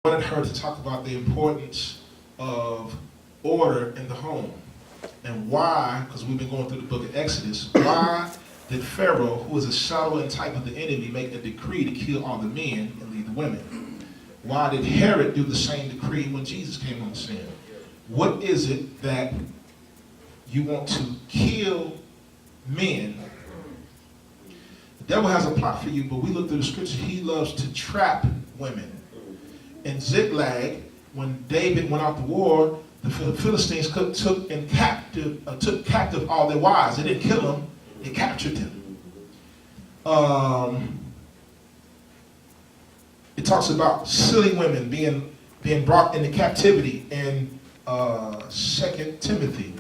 wanted her to talk about the importance of order in the home and why, because we've been going through the book of Exodus, why did Pharaoh, who is a shadow and type of the enemy, make a decree to kill all the men and leave the women? Why did Herod do the same decree when Jesus came on the scene? What is it that you want to kill men? The devil has a plot for you, but we look through the scripture, he loves to trap women. In Ziklag, when David went out to war, the Philistines took captive all their wives. They didn't kill them, they captured them. It talks about silly women being brought into captivity in 2 Timothy.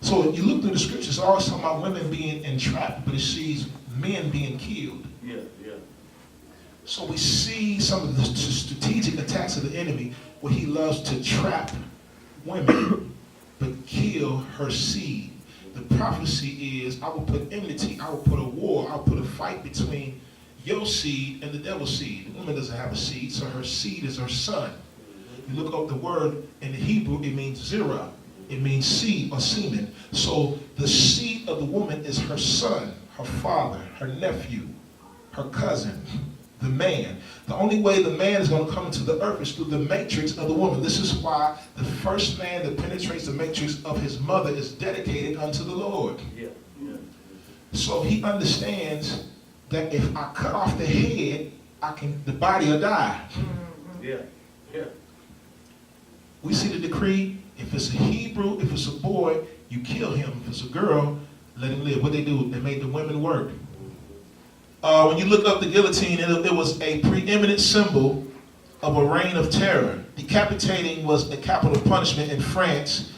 So you look through the scriptures, it's always talking about women being entrapped, but it sees men being killed. So we see some of the strategic attacks of the enemy where he loves to trap women but kill her seed. The prophecy is, I will put enmity, I will put a war, I'll put a fight between your seed and the devil's seed. The woman doesn't have a seed, so her seed is her son. You look up the word in the Hebrew, it means zerah. It means seed or semen. So the seed of the woman is her son, her father, her nephew, her cousin, the man. The only way the man is going to come into the earth is through the matrix of the woman. This is why the first man that penetrates the matrix of his mother is dedicated unto the Lord. So he understands that if I cut off the head, the body will die. We see the decree, if it's a Hebrew, if it's a boy, you kill him. If it's a girl, let him live. What they do, they made the women work. When you look up the guillotine, it was a preeminent symbol of a reign of terror. Decapitating was the capital punishment in France.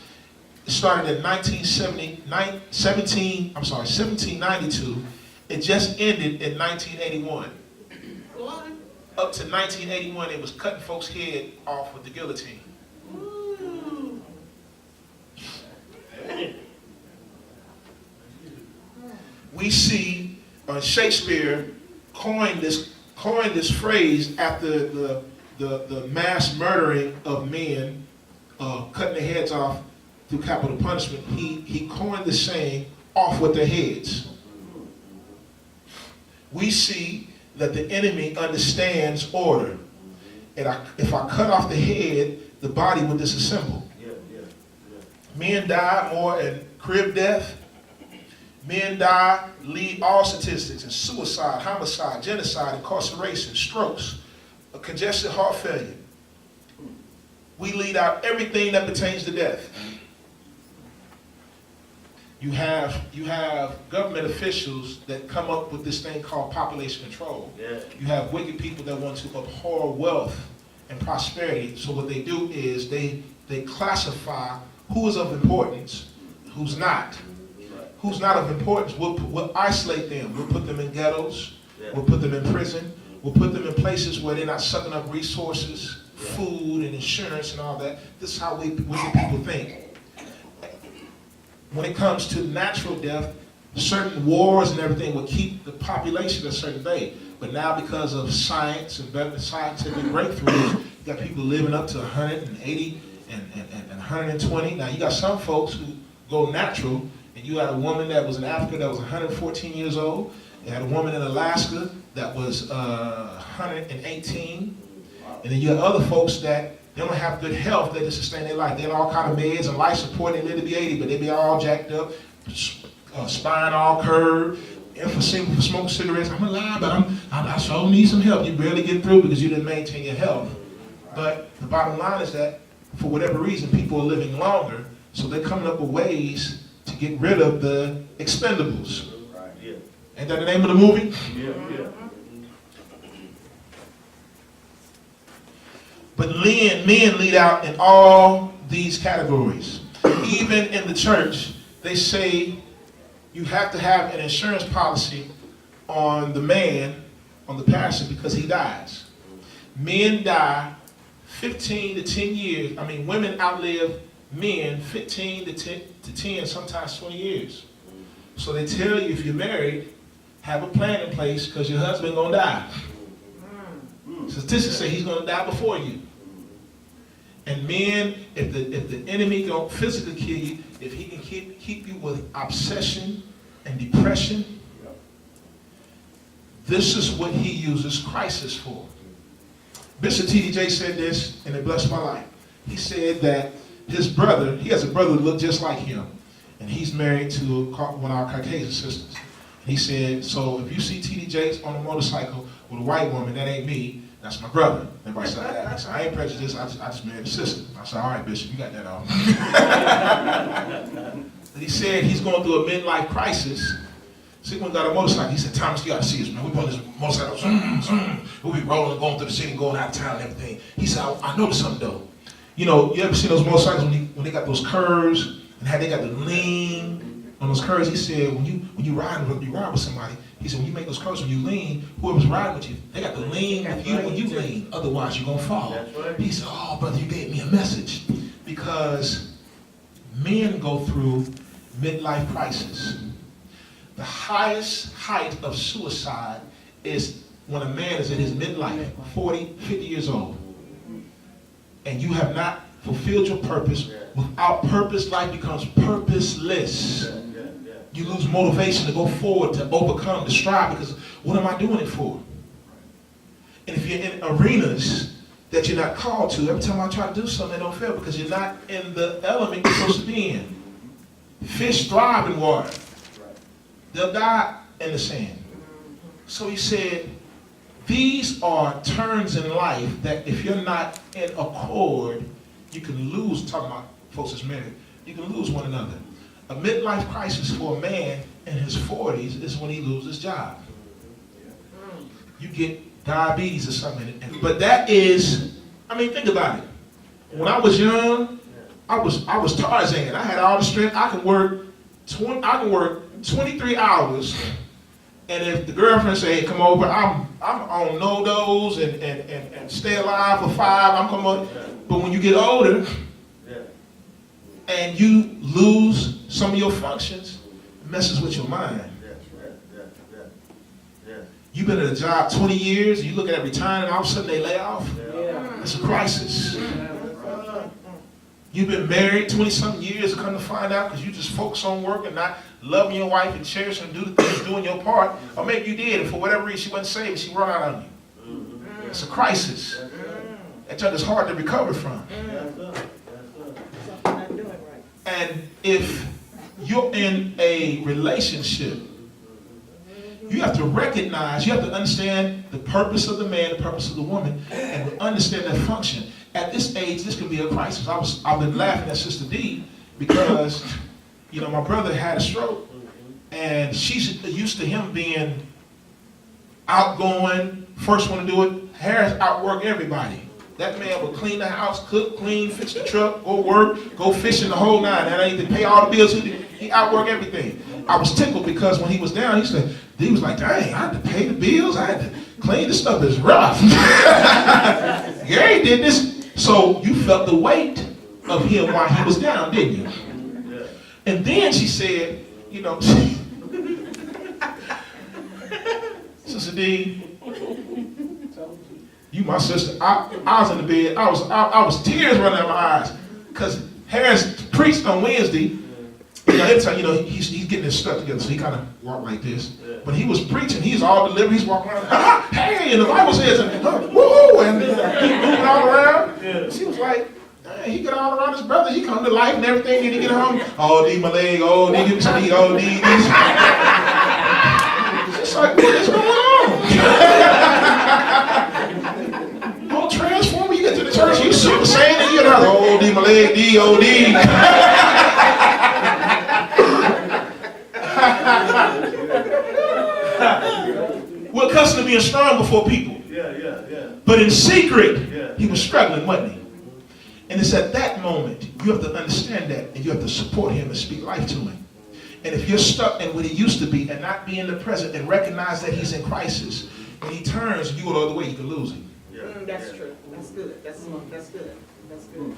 It started in 1792. It just ended in 1981. What? Up to 1981, it was cutting folks' head off with the guillotine. Ooh. We see Shakespeare coined this phrase after the mass murdering of men, cutting their heads off through capital punishment. He coined the saying, "off with their heads." We see that the enemy understands order, and if I cut off the head, the body will disassemble. Men die more in crib death. Men die, lead all statistics in suicide, homicide, genocide, incarceration, strokes, a congested heart failure. We lead out everything that pertains to death. You have government officials that come up with this thing called population control. You have wicked people that want to abhor wealth and prosperity. So what they do is they classify who is of importance, who's not. Who's not of importance, we'll isolate them. We'll put them in ghettos. We'll put them in prison. We'll put them in places where they're not sucking up resources, food and insurance and all that. This is how wicked people think. When it comes to natural death, certain wars and everything will keep the population a certain way. But now because of science and better scientific breakthroughs, you got people living up to 180 and 120. Now you got some folks who go natural. And you had a woman that was in Africa that was 114 years old. You had a woman in Alaska that was 118. And then you had other folks that they don't have good health, they just sustain their life. They have all kind of meds and life support, and they live to be 80, but they be all jacked up, spine all curved, emphysema for smoking cigarettes. I'm alive, but I sure need some help. You barely get through because you didn't maintain your health. But the bottom line is that for whatever reason, people are living longer, so they're coming up with ways to get rid of the expendables. Ain't that the name of the movie? But men lead out in all these categories. Even in the church, they say you have to have an insurance policy on the man, on the pastor, because he dies. Men die 15 to 10 years. I mean, women outlive men 15 to 10, sometimes 20 years. So they tell you if you're married, have a plan in place because your husband gonna die. Statistics say he's gonna die before you. And men, if the enemy don't physically kill you, if he can keep you with obsession and depression, this is what he uses crisis for. Bishop T.D. Jakes said this, and it blessed my life. He said that his brother, he has a brother that looked just like him, and he's married to one of our Caucasian sisters. And he said, so if you see T.D. Jakes on a motorcycle with a white woman, that ain't me, that's my brother. Everybody said, I said, I ain't prejudiced, I just married a sister. I said, all right, Bishop, you got that off. He said he's going through a midlife crisis. See, when we got a motorcycle, he said, Thomas, you got to see us, man. We run this motorcycle, zoom, zoom. We'll be rolling, going through the city, going out of town and everything. He said, I noticed something, though. You know, you ever see those motorcycles when they got those curves and how they got the lean on those curves? He said, when you ride with somebody, he said, when you make those curves, when you lean, whoever's riding with you, they got the lean with you when you lean. Otherwise, you're going to fall. Right. He said, oh, brother, you gave me a message. Because men go through midlife crisis. The highest height of suicide is when a man is in his midlife, 40, 50 years old. And you have not fulfilled your purpose. Without purpose, life becomes purposeless. You lose motivation to go forward, to overcome, to strive, because what am I doing it for? And if you're in arenas that you're not called to, every time I try to do something, it don't fail because you're not in the element you're supposed to be in. Fish thrive in water. They'll die in the sand. So he said, these are turns in life that if you're not in accord, you can lose, talking about folks that's married, you can lose one another. A midlife crisis for a man in his 40s is when he loses his job. You get diabetes or something. But that is, I mean, think about it. When I was young, I was Tarzan. I had all the strength. I could work 23 hours, and if the girlfriend say, hey, come over, I'm on no-dos and stay alive for 5, I'm coming over. But when you get older, and you lose some of your functions, it messes with your mind. You've been at a job 20 years, and you look at retiring, and all of a sudden they lay off. It's a crisis. You've been married 20-something years, and come to find out because you just focus on work and not loving your wife and cherishing and do the things, doing your part. Or maybe you did, and for whatever reason she wasn't saved, she run out on you. It's a crisis. It's hard to recover from. And if you're in a relationship, you have to recognize, you have to understand the purpose of the man, the purpose of the woman, and understand their function. At this age, this can be a crisis. I've been laughing at Sister D because, you know, my brother had a stroke, and she's used to him being outgoing, first one to do it. Harris outworked everybody. That man would clean the house, cook, clean, fix the truck, go work, go fishing the whole nine. And I need to pay all the bills. He outworked everything. I was tickled because when he was down, he was like, dang, I had to pay the bills. I had to clean this stuff. It's rough. Gary did this. So you felt the weight of him while he was down, didn't you? And then she said, you know, Sister D, you my sister. I was in the bed. I was tears running out my eyes because Harris preached on Wednesday. You know, every time, you know, he's getting his stuff together, so he kind of walked like this. But he was preaching. He's all delivered. He's walking around. Hey, and the Bible says, woo, and he's moving all around. She was like, he get all around his brother. He come to life and everything. And he get home. Oh, D, my leg. Oh, D, give me some. Oh, D. It's like, what is going on? Don't transform when you get to the church. You super saiyan and you know, oh, D, my leg. D, oh, D. We're accustomed to being strong before people. But in secret, he was struggling, wasn't he? And it's at that moment you have to understand that, and you have to support him and speak life to him. And if you're stuck in what he used to be and not be in the present and recognize that he's in crisis, when he turns, you go the other way, you can lose him. That's true. That's good. That's good. That's good.